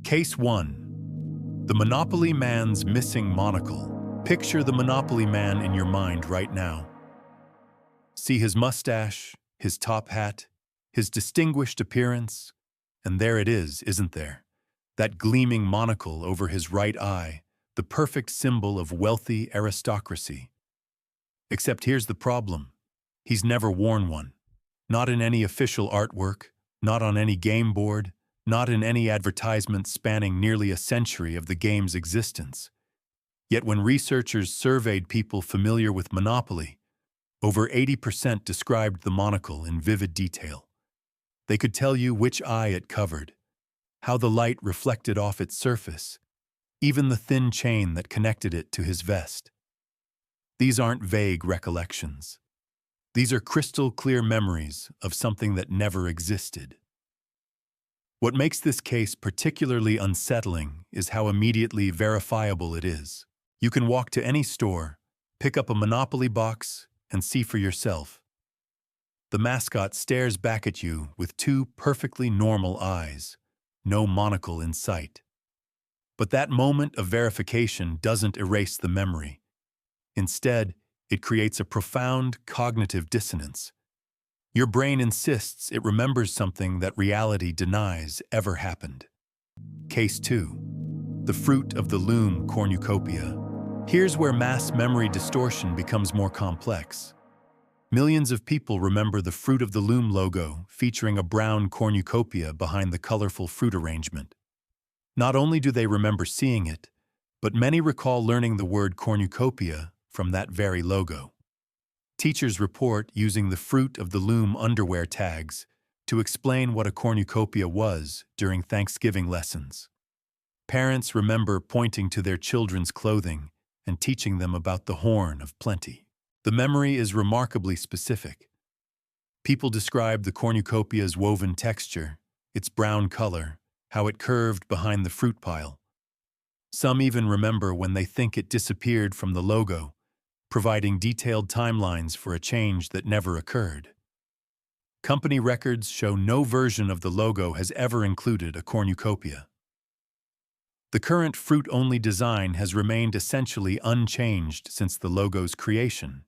Case 1. The Monopoly Man's Missing Monocle. Picture the Monopoly Man in your mind right now. See his mustache, his top hat, his distinguished appearance, and there it is, isn't there? That gleaming monocle over his right eye, the perfect symbol of wealthy aristocracy. Except here's the problem. He's never worn one. Not in any official artwork, not on any game board, not in any advertisement spanning nearly a century of the game's existence. Yet when researchers surveyed people familiar with Monopoly, over 80% described the monocle in vivid detail. They could tell you which eye it covered, how the light reflected off its surface, even the thin chain that connected it to his vest. These aren't vague recollections. These are crystal-clear memories of something that never existed. What makes this case particularly unsettling is how immediately verifiable it is. You can walk to any store, pick up a Monopoly box, and see for yourself. The mascot stares back at you with two perfectly normal eyes, no monocle in sight. But that moment of verification doesn't erase the memory. Instead, it creates a profound cognitive dissonance. Your brain insists it remembers something that reality denies ever happened. Case 2. The Fruit of the Loom Cornucopia. Here's where mass memory distortion becomes more complex. Millions of people remember the Fruit of the Loom logo featuring a brown cornucopia behind the colorful fruit arrangement. Not only do they remember seeing it, but many recall learning the word cornucopia from that very logo. Teachers report using the Fruit of the Loom underwear tags to explain what a cornucopia was during Thanksgiving lessons. Parents remember pointing to their children's clothing and teaching them about the horn of plenty. The memory is remarkably specific. People describe the cornucopia's woven texture, its brown color, how it curved behind the fruit pile. Some even remember when they think it disappeared from the logo, providing detailed timelines for a change that never occurred. Company records show no version of the logo has ever included a cornucopia. The current fruit-only design has remained essentially unchanged since the logo's creation.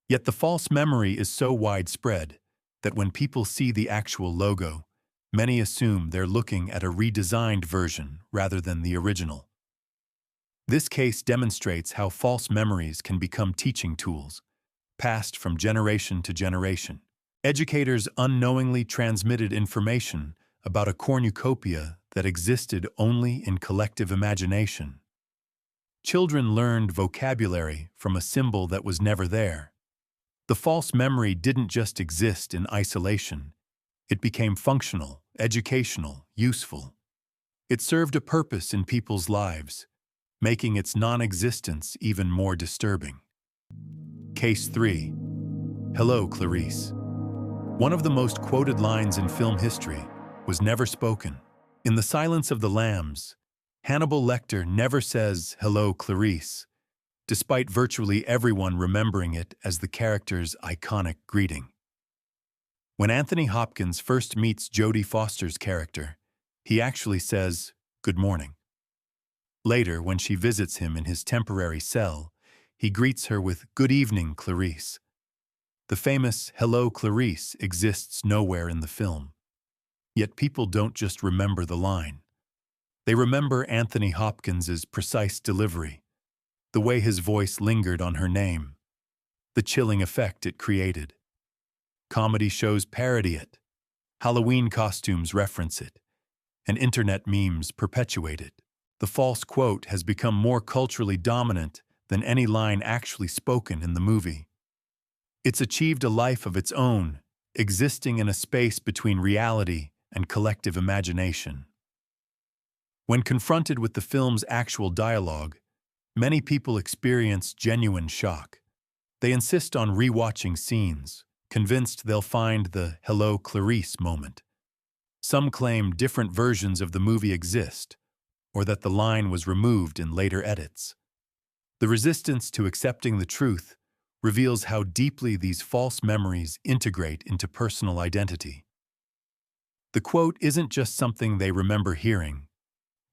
Yet the false memory is so widespread that when people see the actual logo, many assume they're looking at a redesigned version rather than the original. This case demonstrates how false memories can become teaching tools, passed from generation to generation. Educators unknowingly transmitted information about a cornucopia that existed only in collective imagination. Children learned vocabulary from a symbol that was never there. The false memory didn't just exist in isolation. It became functional, educational, useful. It served a purpose in people's lives, making its non-existence even more disturbing. Case 3. Hello, Clarice. One of the most quoted lines in film history was never spoken. In The Silence of the Lambs, Hannibal Lecter never says, "Hello, Clarice," despite virtually everyone remembering it as the character's iconic greeting. When Anthony Hopkins first meets Jodie Foster's character, he actually says, "Good morning." Later, when she visits him in his temporary cell, he greets her with, "Good evening, Clarice." The famous "Hello, Clarice" exists nowhere in the film. Yet people don't just remember the line. They remember Anthony Hopkins's precise delivery, the way his voice lingered on her name, the chilling effect it created. Comedy shows parody it, Halloween costumes reference it, and internet memes perpetuate it. The false quote has become more culturally dominant than any line actually spoken in the movie. It's achieved a life of its own, existing in a space between reality and collective imagination. When confronted with the film's actual dialogue, many people experience genuine shock. They insist on rewatching scenes, convinced they'll find the "Hello, Clarice" moment. Some claim different versions of the movie exist, or that the line was removed in later edits. The resistance to accepting the truth reveals how deeply these false memories integrate into personal identity. The quote isn't just something they remember hearing,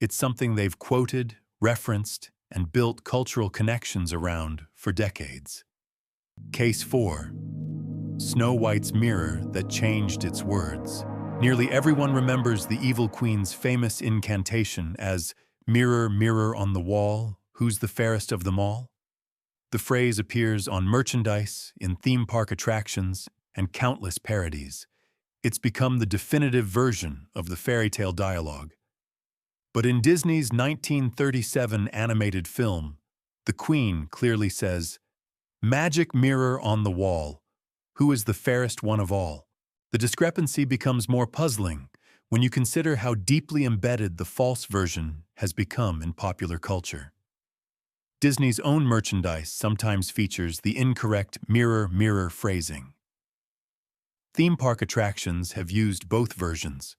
It's something they've quoted, referenced, and built cultural connections around for decades. Case 4. Snow White's mirror that changed its words. Nearly everyone remembers the Evil Queen's famous incantation as "Mirror, mirror on the wall, who's the fairest of them all?" The phrase appears on merchandise, in theme park attractions, and countless parodies. It's become the definitive version of the fairy tale dialogue. But in Disney's 1937 animated film, the Queen clearly says, "Magic mirror on the wall, who is the fairest one of all?" The discrepancy becomes more puzzling when you consider how deeply embedded the false version has become in popular culture. Disney's own merchandise sometimes features the incorrect mirror, mirror phrasing. Theme park attractions have used both versions.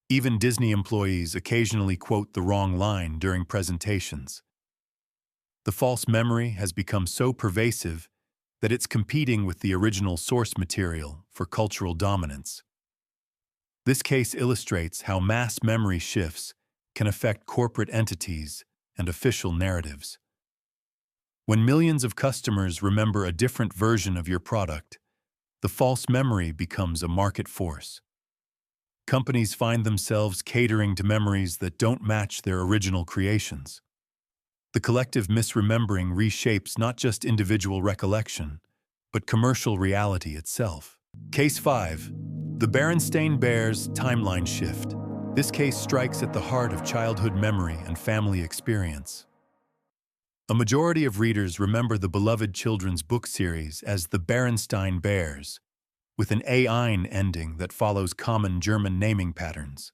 Even Disney employees occasionally quote the wrong line during presentations. The false memory has become so pervasive that it's competing with the original source material for cultural dominance. This case illustrates how mass memory shifts can affect corporate entities and official narratives. When millions of customers remember a different version of your product, the false memory becomes a market force. Companies find themselves catering to memories that don't match their original creations. The collective misremembering reshapes not just individual recollection, but commercial reality itself. Case 5. The Berenstain Bears timeline shift. This case strikes at the heart of childhood memory and family experience. A majority of readers remember the beloved children's book series as the Berenstain Bears, with an ein ending that follows common German naming patterns.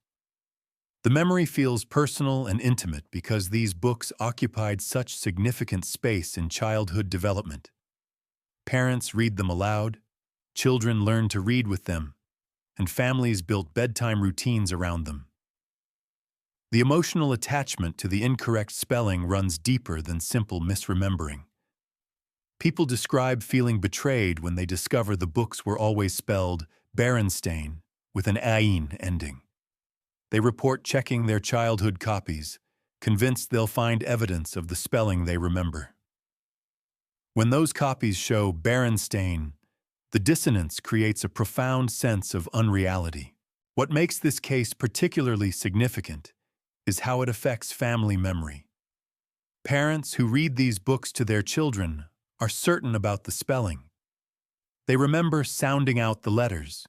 The memory feels personal and intimate because these books occupied such significant space in childhood development. Parents read them aloud, children learn to read with them, and families built bedtime routines around them. The emotional attachment to the incorrect spelling runs deeper than simple misremembering. People describe feeling betrayed when they discover the books were always spelled Berenstain with an ein ending. They report checking their childhood copies, convinced they'll find evidence of the spelling they remember. When those copies show Berenstain, the dissonance creates a profound sense of unreality. What makes this case particularly significant is how it affects family memory. Parents who read these books to their children are certain about the spelling. They remember sounding out the letters,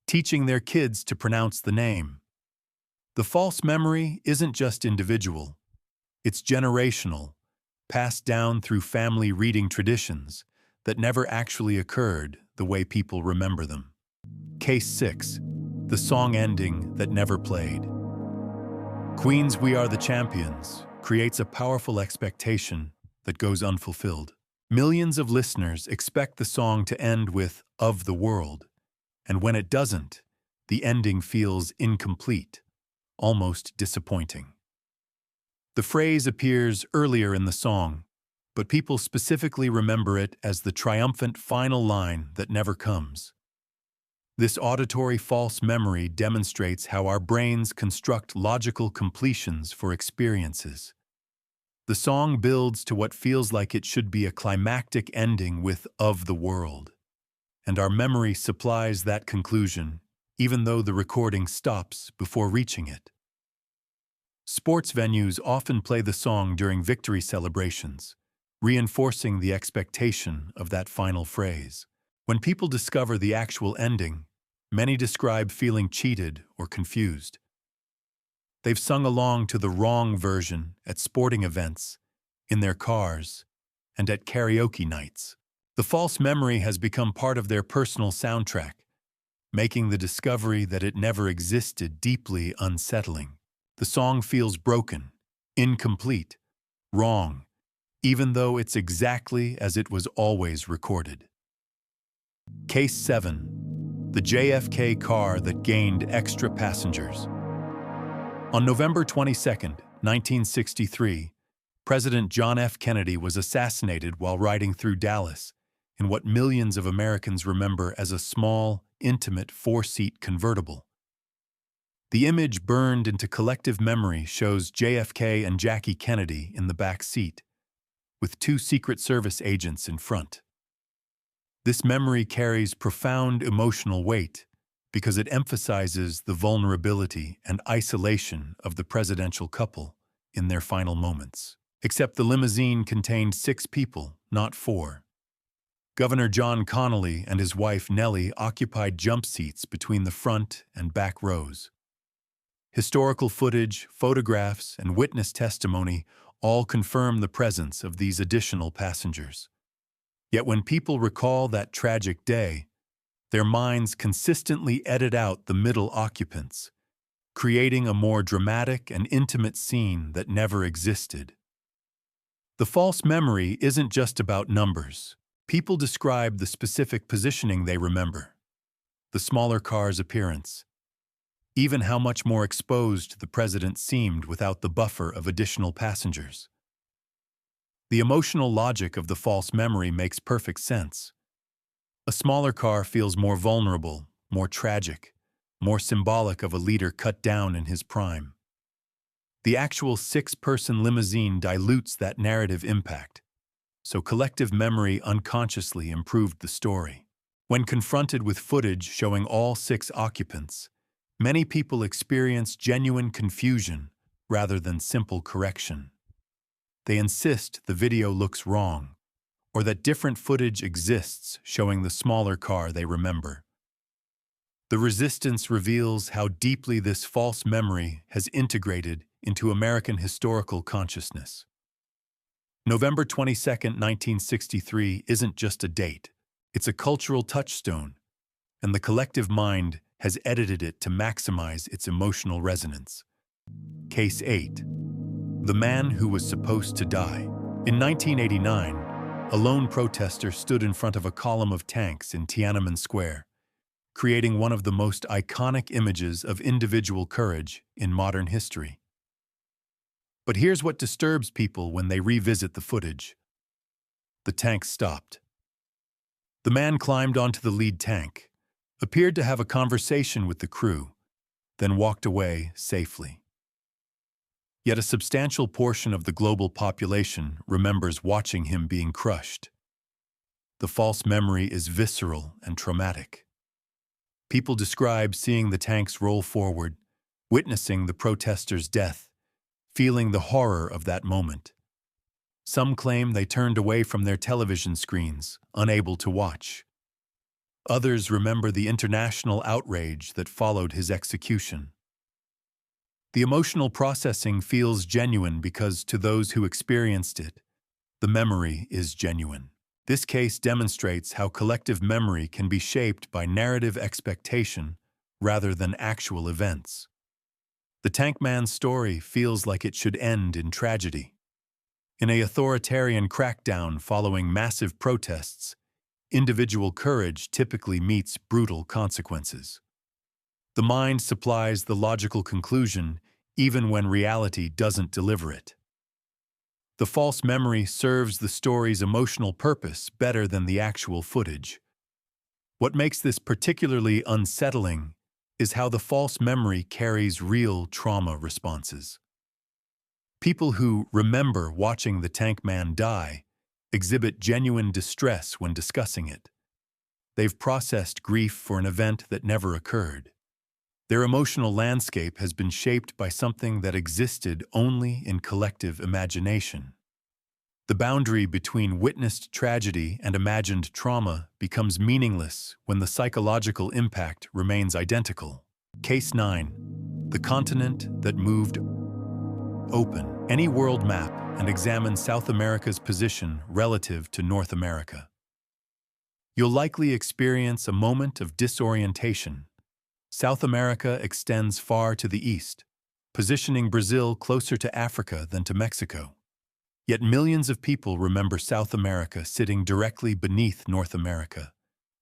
teaching their kids to pronounce the name. The false memory isn't just individual, it's generational, passed down through family reading traditions that never actually occurred the way people remember them. Case 6. The song ending that never played. Queen's "We Are the Champions" creates a powerful expectation that goes unfulfilled. Millions of listeners expect the song to end with "of the world," and when it doesn't, the ending feels incomplete, almost disappointing. The phrase appears earlier in the song, but people specifically remember it as the triumphant final line that never comes. This auditory false memory demonstrates how our brains construct logical completions for experiences. The song builds to what feels like it should be a climactic ending with "of the world," and our memory supplies that conclusion, even though the recording stops before reaching it. Sports venues often play the song during victory celebrations, reinforcing the expectation of that final phrase. When people discover the actual ending, many describe feeling cheated or confused. They've sung along to the wrong version at sporting events, in their cars, and at karaoke nights. The false memory has become part of their personal soundtrack, making the discovery that it never existed deeply unsettling. The song feels broken, incomplete, wrong, even though it's exactly as it was always recorded. Case 7. The JFK car that gained extra passengers. On November 22, 1963, President John F. Kennedy was assassinated while riding through Dallas in what millions of Americans remember as a small, intimate four-seat convertible. The image burned into collective memory shows JFK and Jackie Kennedy in the back seat, with two Secret Service agents in front. This memory carries profound emotional weight because it emphasizes the vulnerability and isolation of the presidential couple in their final moments. Except the limousine contained 6 people, not 4. Governor John Connally and his wife Nellie occupied jump seats between the front and back rows. Historical footage, photographs, and witness testimony all confirm the presence of these additional passengers. Yet when people recall that tragic day, their minds consistently edit out the middle occupants, creating a more dramatic and intimate scene that never existed. The false memory isn't just about numbers. People describe the specific positioning they remember, the smaller car's appearance, even how much more exposed the president seemed without the buffer of additional passengers. The emotional logic of the false memory makes perfect sense. A smaller car feels more vulnerable, more tragic, more symbolic of a leader cut down in his prime. The actual 6-person limousine dilutes that narrative impact, so collective memory unconsciously improved the story. When confronted with footage showing all 6 occupants, many people experience genuine confusion rather than simple correction. They insist the video looks wrong, or that different footage exists showing the smaller car they remember. The resistance reveals how deeply this false memory has integrated into American historical consciousness. November 22, 1963 isn't just a date, it's a cultural touchstone, and the collective mind has edited it to maximize its emotional resonance. Case 8. The Man Who Was Supposed to Die. In 1989, a lone protester stood in front of a column of tanks in Tiananmen Square, creating one of the most iconic images of individual courage in modern history. But here's what disturbs people when they revisit the footage. The tank stopped. The man climbed onto the lead tank, appeared to have a conversation with the crew, then walked away safely. Yet a substantial portion of the global population remembers watching him being crushed. The false memory is visceral and traumatic. People describe seeing the tanks roll forward, witnessing the protester's death, feeling the horror of that moment. Some claim they turned away from their television screens, unable to watch. Others remember the international outrage that followed his execution. The emotional processing feels genuine because, to those who experienced it, the memory is genuine. This case demonstrates how collective memory can be shaped by narrative expectation rather than actual events. The tank man's story feels like it should end in tragedy. In an authoritarian crackdown following massive protests, individual courage typically meets brutal consequences. The mind supplies the logical conclusion even when reality doesn't deliver it. The false memory serves the story's emotional purpose better than the actual footage. What makes this particularly unsettling is how the false memory carries real trauma responses. People who remember watching the tank man die exhibit genuine distress when discussing it. They've processed grief for an event that never occurred. Their emotional landscape has been shaped by something that existed only in collective imagination. The boundary between witnessed tragedy and imagined trauma becomes meaningless when the psychological impact remains identical. Case 9. The Continent That Moved. Open any world map and examine South America's position relative to North America. You'll likely experience a moment of disorientation. South America extends far to the east, positioning Brazil closer to Africa than to Mexico. Yet millions of people remember South America sitting directly beneath North America,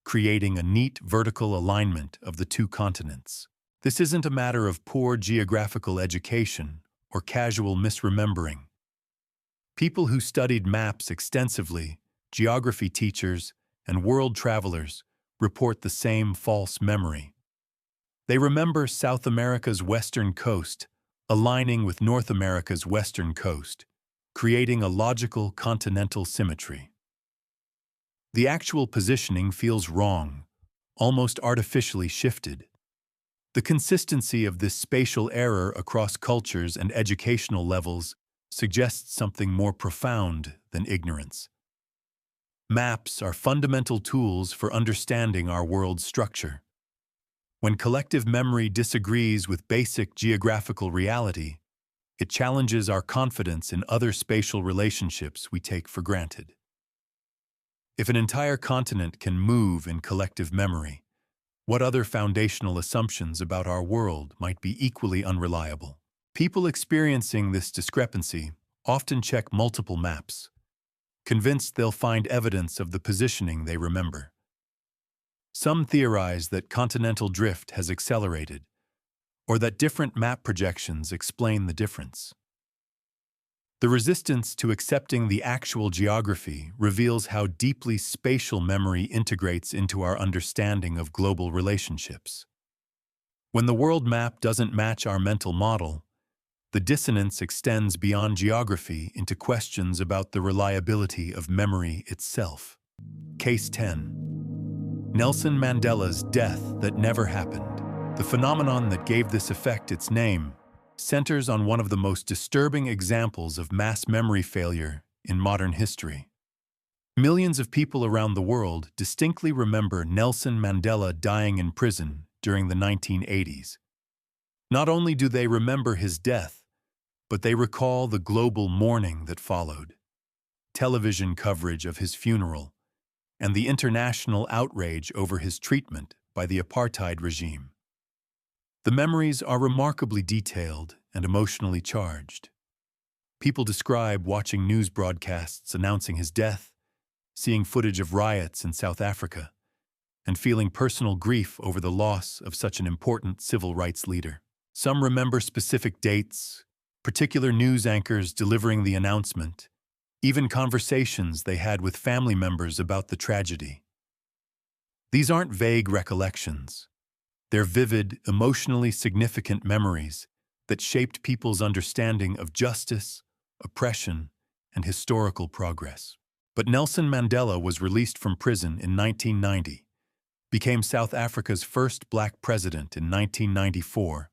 creating a neat vertical alignment of the two continents. This isn't a matter of poor geographical education or casual misremembering. People who studied maps extensively, geography teachers, and world travelers report the same false memory. They remember South America's western coast, aligning with North America's western coast, creating a logical continental symmetry. The actual positioning feels wrong, almost artificially shifted. The consistency of this spatial error across cultures and educational levels suggests something more profound than ignorance. Maps are fundamental tools for understanding our world's structure. When collective memory disagrees with basic geographical reality, it challenges our confidence in other spatial relationships we take for granted. If an entire continent can move in collective memory, what other foundational assumptions about our world might be equally unreliable? People experiencing this discrepancy often check multiple maps, convinced they'll find evidence of the positioning they remember. Some theorize that continental drift has accelerated, or that different map projections explain the difference. The resistance to accepting the actual geography reveals how deeply spatial memory integrates into our understanding of global relationships. When the world map doesn't match our mental model, the dissonance extends beyond geography into questions about the reliability of memory itself. Case 10. Nelson Mandela's death that never happened. The phenomenon that gave this effect its name centers on one of the most disturbing examples of mass memory failure in modern history. Millions of people around the world distinctly remember Nelson Mandela dying in prison during the 1980s. Not only do they remember his death, but they recall the global mourning that followed, television coverage of his funeral, and the international outrage over his treatment by the apartheid regime. The memories are remarkably detailed and emotionally charged. People describe watching news broadcasts announcing his death, seeing footage of riots in South Africa, and feeling personal grief over the loss of such an important civil rights leader. Some remember specific dates, particular news anchors delivering the announcement, even conversations they had with family members about the tragedy. These aren't vague recollections. They're vivid, emotionally significant memories that shaped people's understanding of justice, oppression, and historical progress. But Nelson Mandela was released from prison in 1990, became South Africa's first black president in 1994,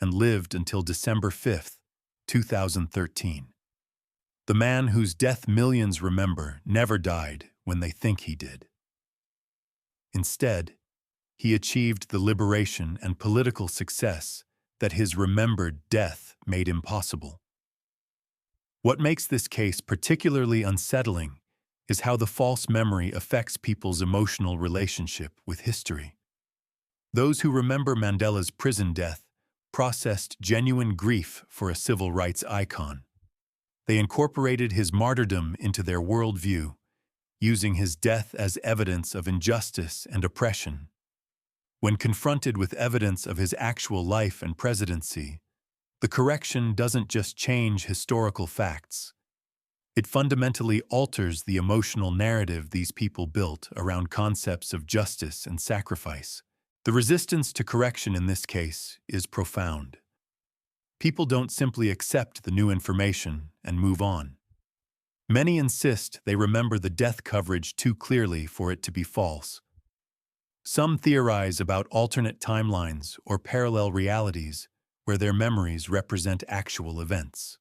and lived until December 5, 2013. The man whose death millions remember never died when they think he did. Instead, he achieved the liberation and political success that his remembered death made impossible. What makes this case particularly unsettling is how the false memory affects people's emotional relationship with history. Those who remember Mandela's prison death processed genuine grief for a civil rights icon. They incorporated his martyrdom into their worldview, using his death as evidence of injustice and oppression. When confronted with evidence of his actual life and presidency, the correction doesn't just change historical facts. It fundamentally alters the emotional narrative these people built around concepts of justice and sacrifice. The resistance to correction in this case is profound. People don't simply accept the new information and move on. Many insist they remember the death coverage too clearly for it to be false. Some theorize about alternate timelines or parallel realities where their memories represent actual events.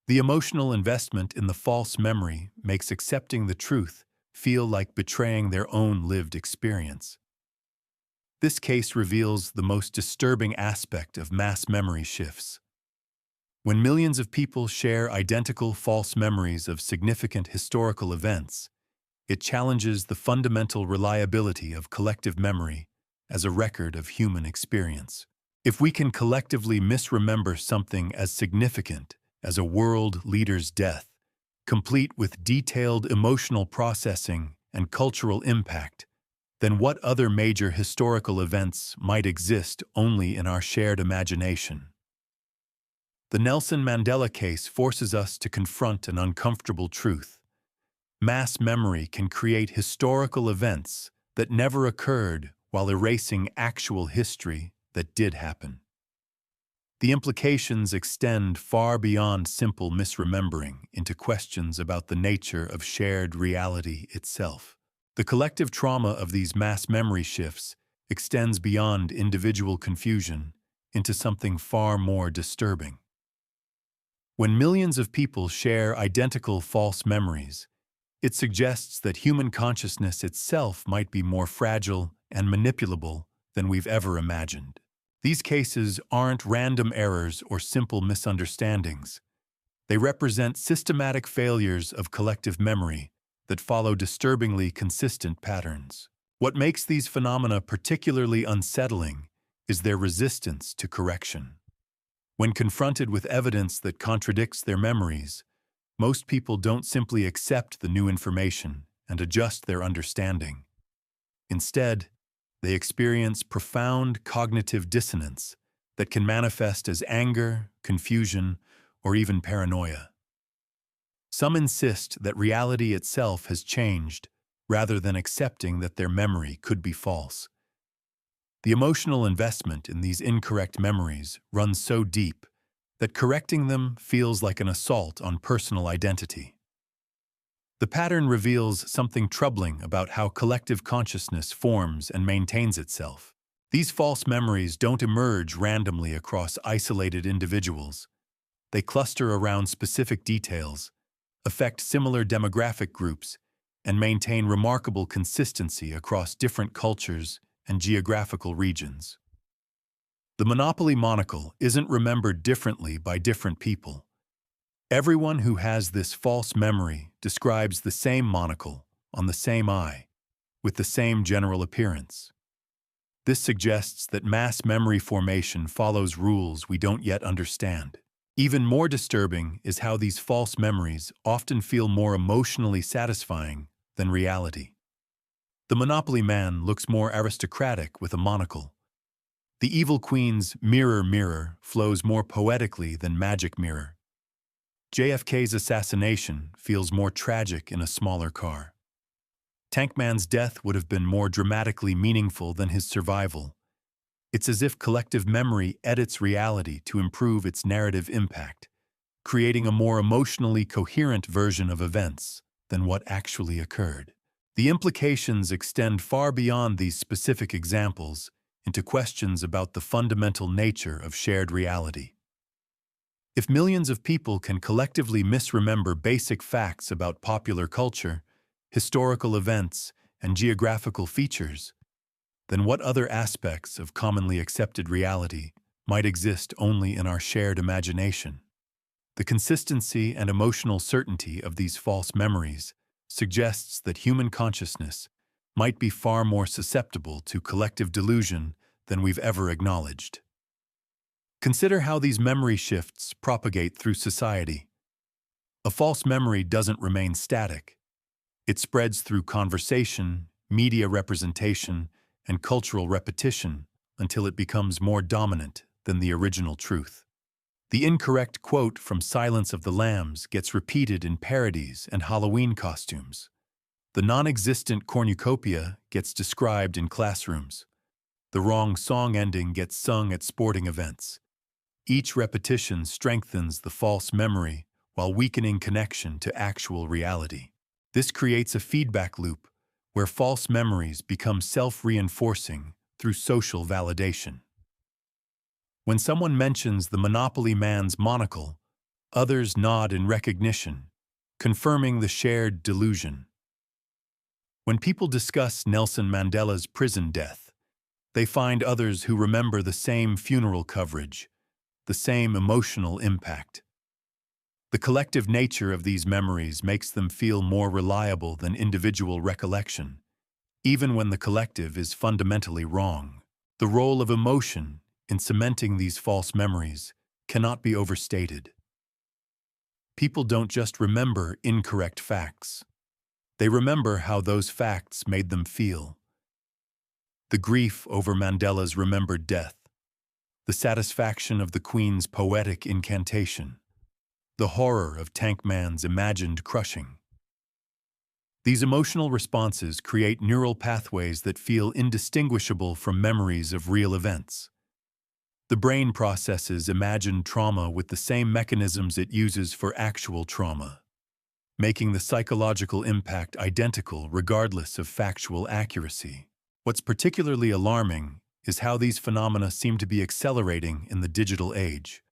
The emotional investment in the false memory makes accepting the truth feel like betraying their own lived experience. This case reveals the most disturbing aspect of mass memory shifts. When millions of people share identical false memories of significant historical events, it challenges the fundamental reliability of collective memory as a record of human experience. If we can collectively misremember something as significant as a world leader's death, complete with detailed emotional processing and cultural impact, then what other major historical events might exist only in our shared imagination? The Nelson Mandela case forces us to confront an uncomfortable truth. Mass memory can create historical events that never occurred while erasing actual history that did happen. The implications extend far beyond simple misremembering into questions about the nature of shared reality itself. The collective trauma of these mass memory shifts extends beyond individual confusion into something far more disturbing. When millions of people share identical false memories, it suggests that human consciousness itself might be more fragile and manipulable than we've ever imagined. These cases aren't random errors or simple misunderstandings. They represent systematic failures of collective memory that follow disturbingly consistent patterns. What makes these phenomena particularly unsettling is their resistance to correction. When confronted with evidence that contradicts their memories, most people don't simply accept the new information and adjust their understanding. Instead, they experience profound cognitive dissonance that can manifest as anger, confusion, or even paranoia. Some insist that reality itself has changed rather than accepting that their memory could be false. The emotional investment in these incorrect memories runs so deep that correcting them feels like an assault on personal identity. The pattern reveals something troubling about how collective consciousness forms and maintains itself. These false memories don't emerge randomly across isolated individuals. They cluster around specific details, affect similar demographic groups, and maintain remarkable consistency across different cultures and geographical regions. The Monopoly monocle isn't remembered differently by different people. Everyone who has this false memory describes the same monocle on the same eye, with the same general appearance. This suggests that mass memory formation follows rules we don't yet understand. Even more disturbing is how these false memories often feel more emotionally satisfying than reality. The Monopoly man looks more aristocratic with a monocle. The evil queen's mirror mirror flows more poetically than magic mirror. JFK's assassination feels more tragic in a smaller car. Tankman's death would have been more dramatically meaningful than his survival. It's as if collective memory edits reality to improve its narrative impact, creating a more emotionally coherent version of events than what actually occurred. The implications extend far beyond these specific examples into questions about the fundamental nature of shared reality. If millions of people can collectively misremember basic facts about popular culture, historical events, and geographical features, then what other aspects of commonly accepted reality might exist only in our shared imagination? The consistency and emotional certainty of these false memories suggests that human consciousness might be far more susceptible to collective delusion than we've ever acknowledged. Consider how these memory shifts propagate through society. A false memory doesn't remain static. It spreads through conversation, media representation, and cultural repetition until it becomes more dominant than the original truth. The incorrect quote from Silence of the Lambs gets repeated in parodies and Halloween costumes. The non-existent cornucopia gets described in classrooms. The wrong song ending gets sung at sporting events. Each repetition strengthens the false memory while weakening connection to actual reality. This creates a feedback loop where false memories become self-reinforcing through social validation. When someone mentions the Monopoly man's monocle, others nod in recognition, confirming the shared delusion. When people discuss Nelson Mandela's prison death, they find others who remember the same funeral coverage, the same emotional impact. The collective nature of these memories makes them feel more reliable than individual recollection, even when the collective is fundamentally wrong. The role of emotion in cementing these false memories cannot be overstated. People don't just remember incorrect facts. They remember how those facts made them feel. The grief over Mandela's remembered death, the satisfaction of the Queen's poetic incantation, the horror of Tankman's imagined crushing. These emotional responses create neural pathways that feel indistinguishable from memories of real events. The brain processes imagined trauma with the same mechanisms it uses for actual trauma, making the psychological impact identical regardless of factual accuracy. What's particularly alarming is how these phenomena seem to be accelerating in the digital age.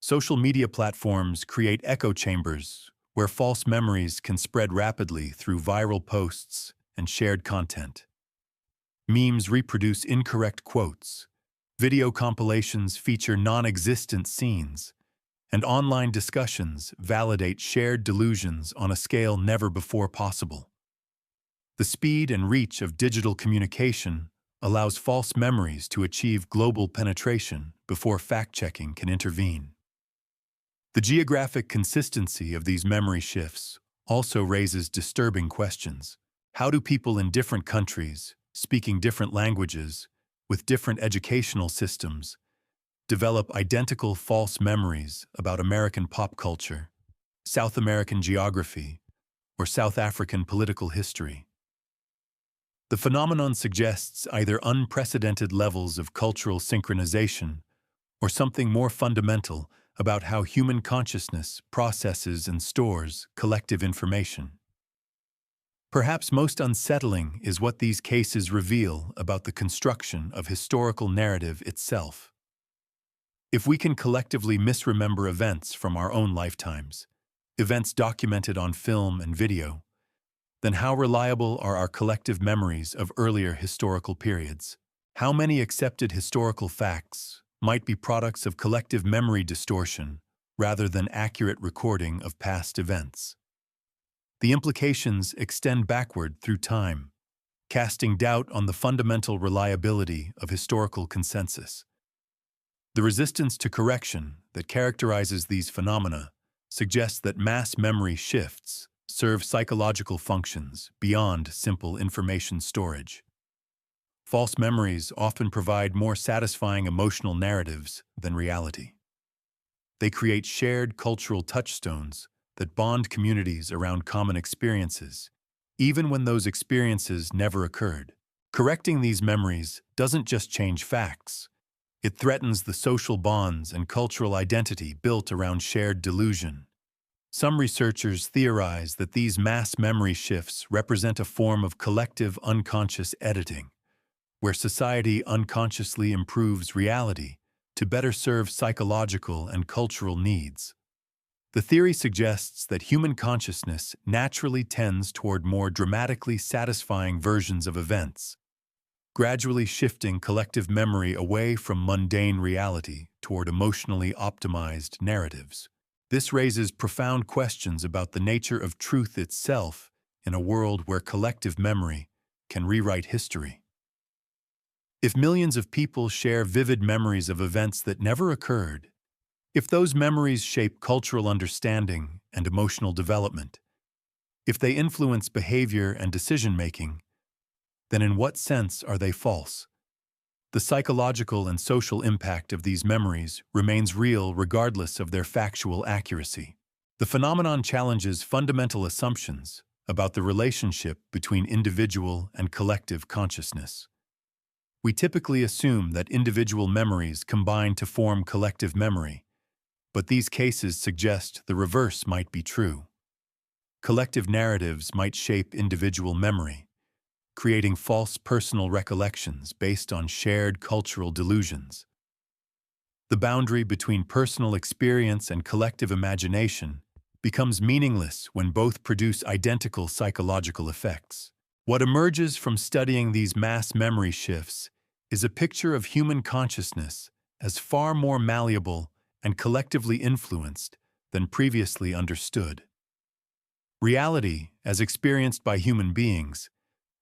Social media platforms create echo chambers where false memories can spread rapidly through viral posts and shared content. Memes reproduce incorrect quotes, video compilations feature non-existent scenes, and online discussions validate shared delusions on a scale never before possible. The speed and reach of digital communication allows false memories to achieve global penetration before fact-checking can intervene. The geographic consistency of these memory shifts also raises disturbing questions. How do people in different countries, speaking different languages, with different educational systems, develop identical false memories about American pop culture, South American geography, or South African political history? The phenomenon suggests either unprecedented levels of cultural synchronization or something more fundamental about how human consciousness processes and stores collective information. Perhaps most unsettling is what these cases reveal about the construction of historical narrative itself. If we can collectively misremember events from our own lifetimes, events documented on film and video, then how reliable are our collective memories of earlier historical periods? How many accepted historical facts might be products of collective memory distortion rather than accurate recording of past events? The implications extend backward through time, casting doubt on the fundamental reliability of historical consensus. The resistance to correction that characterizes these phenomena suggests that mass memory shifts serve psychological functions beyond simple information storage. False memories often provide more satisfying emotional narratives than reality. They create shared cultural touchstones that bond communities around common experiences, even when those experiences never occurred. Correcting these memories doesn't just change facts. It threatens the social bonds and cultural identity built around shared delusion. Some researchers theorize that these mass memory shifts represent a form of collective unconscious editing, where society unconsciously improves reality to better serve psychological and cultural needs. The theory suggests that human consciousness naturally tends toward more dramatically satisfying versions of events, gradually shifting collective memory away from mundane reality toward emotionally optimized narratives. This raises profound questions about the nature of truth itself in a world where collective memory can rewrite history. If millions of people share vivid memories of events that never occurred, if those memories shape cultural understanding and emotional development, if they influence behavior and decision-making, then in what sense are they false? The psychological and social impact of these memories remains real regardless of their factual accuracy. The phenomenon challenges fundamental assumptions about the relationship between individual and collective consciousness. We typically assume that individual memories combine to form collective memory, but these cases suggest the reverse might be true. Collective narratives might shape individual memory, creating false personal recollections based on shared cultural delusions. The boundary between personal experience and collective imagination becomes meaningless when both produce identical psychological effects. What emerges from studying these mass memory shifts is a picture of human consciousness as far more malleable and collectively influenced than previously understood. Reality, as experienced by human beings,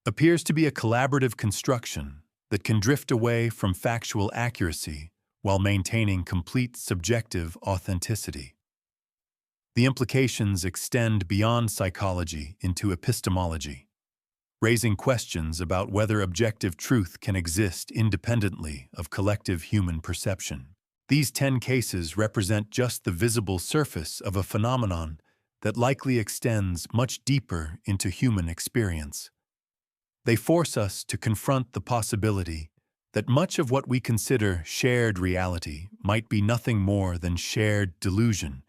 appears to be a collaborative construction that can drift away from factual accuracy while maintaining complete subjective authenticity. The implications extend beyond psychology into epistemology, raising questions about whether objective truth can exist independently of collective human perception. These 10 cases represent just the visible surface of a phenomenon that likely extends much deeper into human experience. They force us to confront the possibility that much of what we consider shared reality might be nothing more than shared delusion,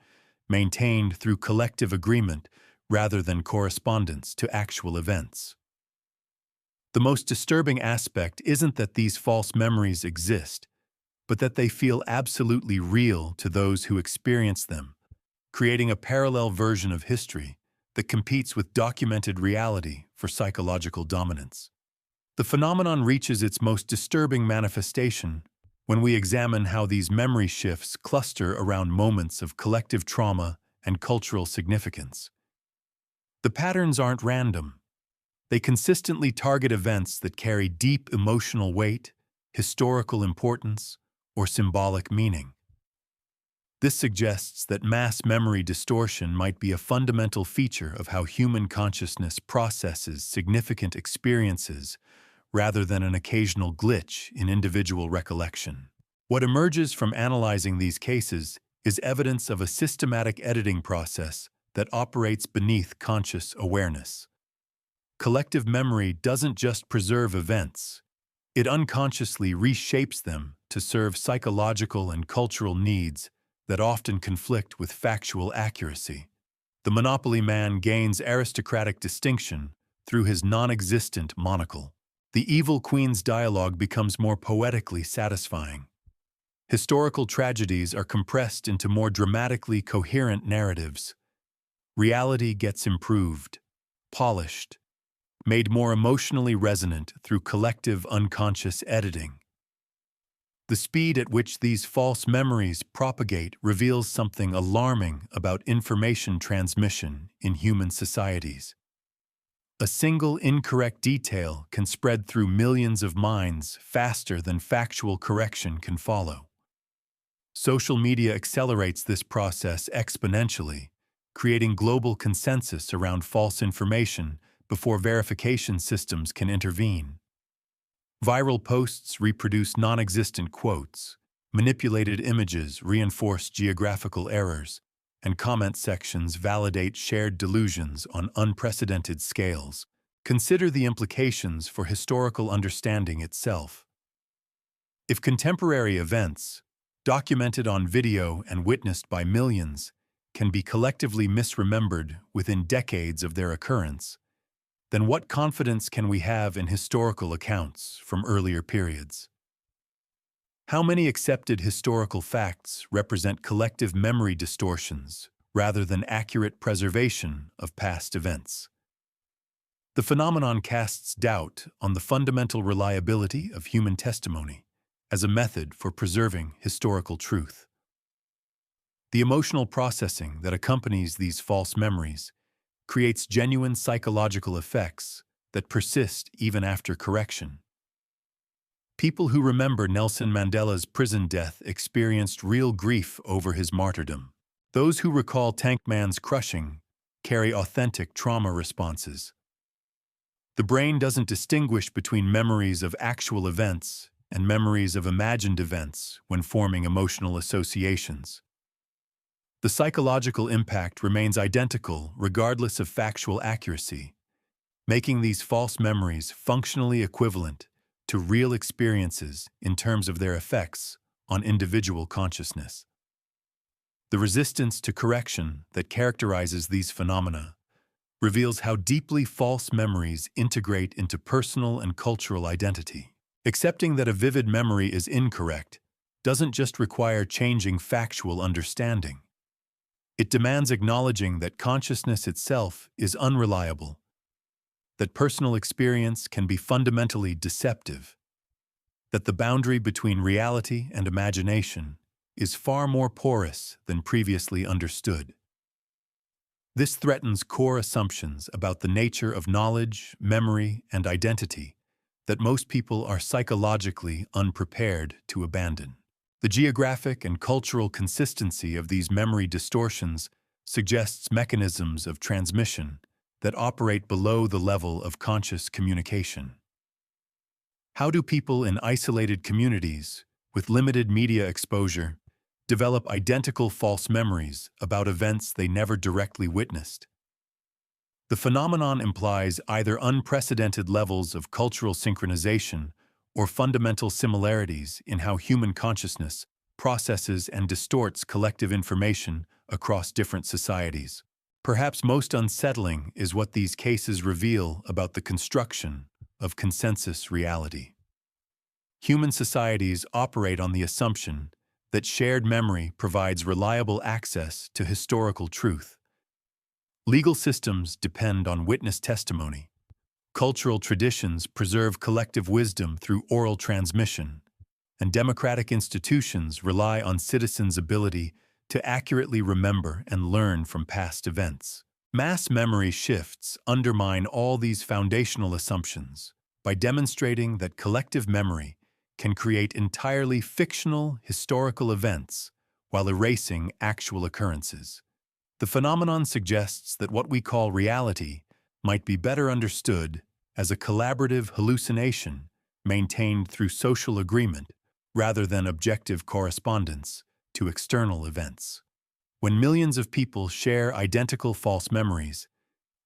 maintained through collective agreement rather than correspondence to actual events. The most disturbing aspect isn't that these false memories exist, but that they feel absolutely real to those who experience them, creating a parallel version of history that competes with documented reality for psychological dominance. The phenomenon reaches its most disturbing manifestation when we examine how these memory shifts cluster around moments of collective trauma and cultural significance. The patterns aren't random. They consistently target events that carry deep emotional weight, historical importance, or symbolic meaning. This suggests that mass memory distortion might be a fundamental feature of how human consciousness processes significant experiences rather than an occasional glitch in individual recollection. What emerges from analyzing these cases is evidence of a systematic editing process that operates beneath conscious awareness. Collective memory doesn't just preserve events, it unconsciously reshapes them to serve psychological and cultural needs that often conflict with factual accuracy. The Monopoly man gains aristocratic distinction through his non-existent monocle. The evil queen's dialogue becomes more poetically satisfying. Historical tragedies are compressed into more dramatically coherent narratives. Reality gets improved, polished, made more emotionally resonant through collective unconscious editing. The speed at which these false memories propagate reveals something alarming about information transmission in human societies. A single incorrect detail can spread through millions of minds faster than factual correction can follow. Social media accelerates this process exponentially, creating global consensus around false information before verification systems can intervene. Viral posts reproduce non-existent quotes, manipulated images reinforce geographical errors, and comment sections validate shared delusions on unprecedented scales. Consider the implications for historical understanding itself. If contemporary events, documented on video and witnessed by millions, can be collectively misremembered within decades of their occurrence, then what confidence can we have in historical accounts from earlier periods? How many accepted historical facts represent collective memory distortions rather than accurate preservation of past events? The phenomenon casts doubt on the fundamental reliability of human testimony as a method for preserving historical truth. The emotional processing that accompanies these false memories creates genuine psychological effects that persist even after correction. People who remember Nelson Mandela's prison death experienced real grief over his martyrdom. Those who recall Tank Man's crushing carry authentic trauma responses. The brain doesn't distinguish between memories of actual events and memories of imagined events when forming emotional associations. The psychological impact remains identical regardless of factual accuracy, making these false memories functionally equivalent to real experiences in terms of their effects on individual consciousness. The resistance to correction that characterizes these phenomena reveals how deeply false memories integrate into personal and cultural identity. Accepting that a vivid memory is incorrect doesn't just require changing factual understanding. It demands acknowledging that consciousness itself is unreliable, that personal experience can be fundamentally deceptive, that the boundary between reality and imagination is far more porous than previously understood. This threatens core assumptions about the nature of knowledge, memory, and identity that most people are psychologically unprepared to abandon. The geographic and cultural consistency of these memory distortions suggests mechanisms of transmission that operate below the level of conscious communication. How do people in isolated communities with limited media exposure develop identical false memories about events they never directly witnessed. The phenomenon implies either unprecedented levels of cultural synchronization or fundamental similarities in how human consciousness processes and distorts collective information across different societies. Perhaps most unsettling is what these cases reveal about the construction of consensus reality. Human societies operate on the assumption that shared memory provides reliable access to historical truth. Legal systems depend on witness testimony. Cultural traditions preserve collective wisdom through oral transmission, and democratic institutions rely on citizens' ability to accurately remember and learn from past events. Mass memory shifts undermine all these foundational assumptions by demonstrating that collective memory can create entirely fictional historical events while erasing actual occurrences. The phenomenon suggests that what we call reality might be better understood as a collaborative hallucination maintained through social agreement rather than objective correspondence to external events. When millions of people share identical false memories,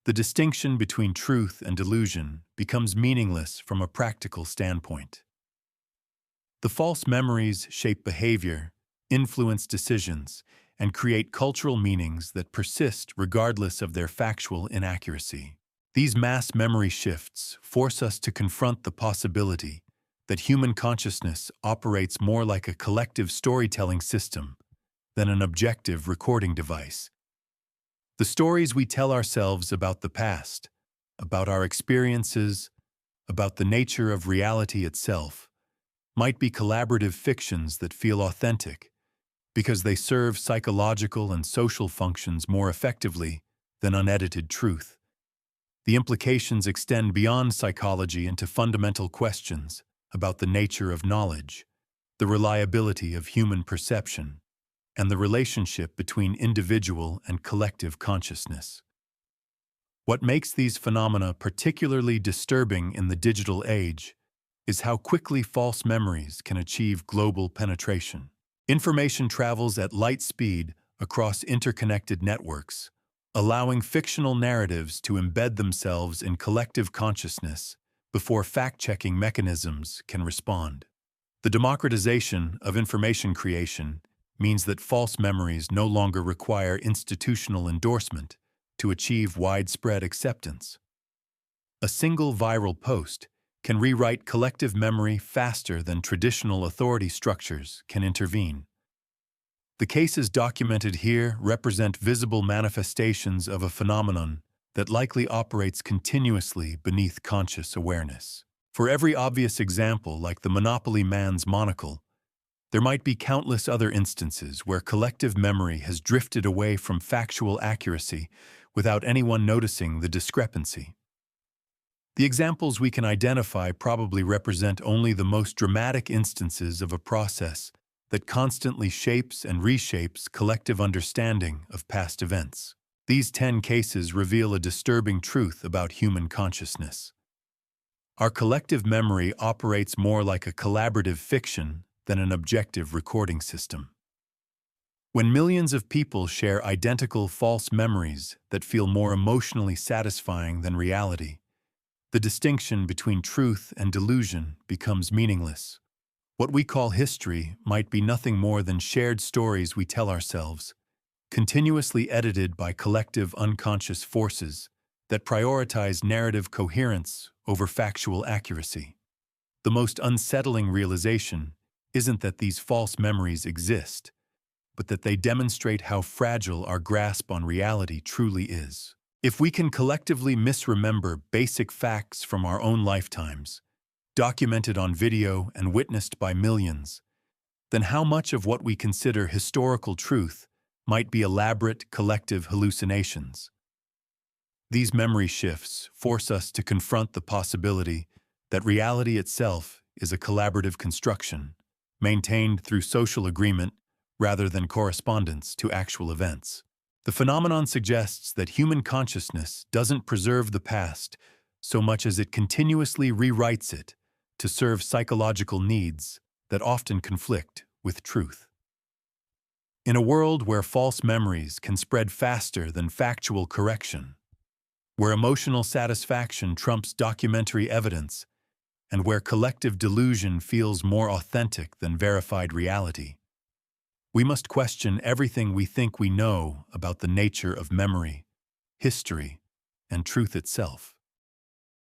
the distinction between truth and delusion becomes meaningless from a practical standpoint. The false memories shape behavior, influence decisions, and create cultural meanings that persist regardless of their factual inaccuracy. These mass memory shifts force us to confront the possibility that human consciousness operates more like a collective storytelling system than an objective recording device. The stories we tell ourselves about the past, about our experiences, about the nature of reality itself, might be collaborative fictions that feel authentic because they serve psychological and social functions more effectively than unedited truth. The implications extend beyond psychology into fundamental questions about the nature of knowledge, the reliability of human perception, and the relationship between individual and collective consciousness. What makes these phenomena particularly disturbing in the digital age is how quickly false memories can achieve global penetration. Information travels at light speed across interconnected networks, allowing fictional narratives to embed themselves in collective consciousness before fact-checking mechanisms can respond. The democratization of information creation means that false memories no longer require institutional endorsement to achieve widespread acceptance. A single viral post can rewrite collective memory faster than traditional authority structures can intervene. The cases documented here represent visible manifestations of a phenomenon that likely operates continuously beneath conscious awareness. For every obvious example, like the Monopoly man's monocle, there might be countless other instances where collective memory has drifted away from factual accuracy without anyone noticing the discrepancy. The examples we can identify probably represent only the most dramatic instances of a process that constantly shapes and reshapes collective understanding of past events. These 10 cases reveal a disturbing truth about human consciousness. Our collective memory operates more like a collaborative fiction than an objective recording system. When millions of people share identical false memories that feel more emotionally satisfying than reality, the distinction between truth and delusion becomes meaningless. What we call history might be nothing more than shared stories we tell ourselves, continuously edited by collective unconscious forces that prioritize narrative coherence over factual accuracy. The most unsettling realization isn't that these false memories exist, but that they demonstrate how fragile our grasp on reality truly is. If we can collectively misremember basic facts from our own lifetimes, documented on video and witnessed by millions, then how much of what we consider historical truth might be elaborate collective hallucinations? These memory shifts force us to confront the possibility that reality itself is a collaborative construction, maintained through social agreement rather than correspondence to actual events. The phenomenon suggests that human consciousness doesn't preserve the past so much as it continuously rewrites it to serve psychological needs that often conflict with truth. In a world where false memories can spread faster than factual correction, where emotional satisfaction trumps documentary evidence, and where collective delusion feels more authentic than verified reality, we must question everything we think we know about the nature of memory, history, and truth itself.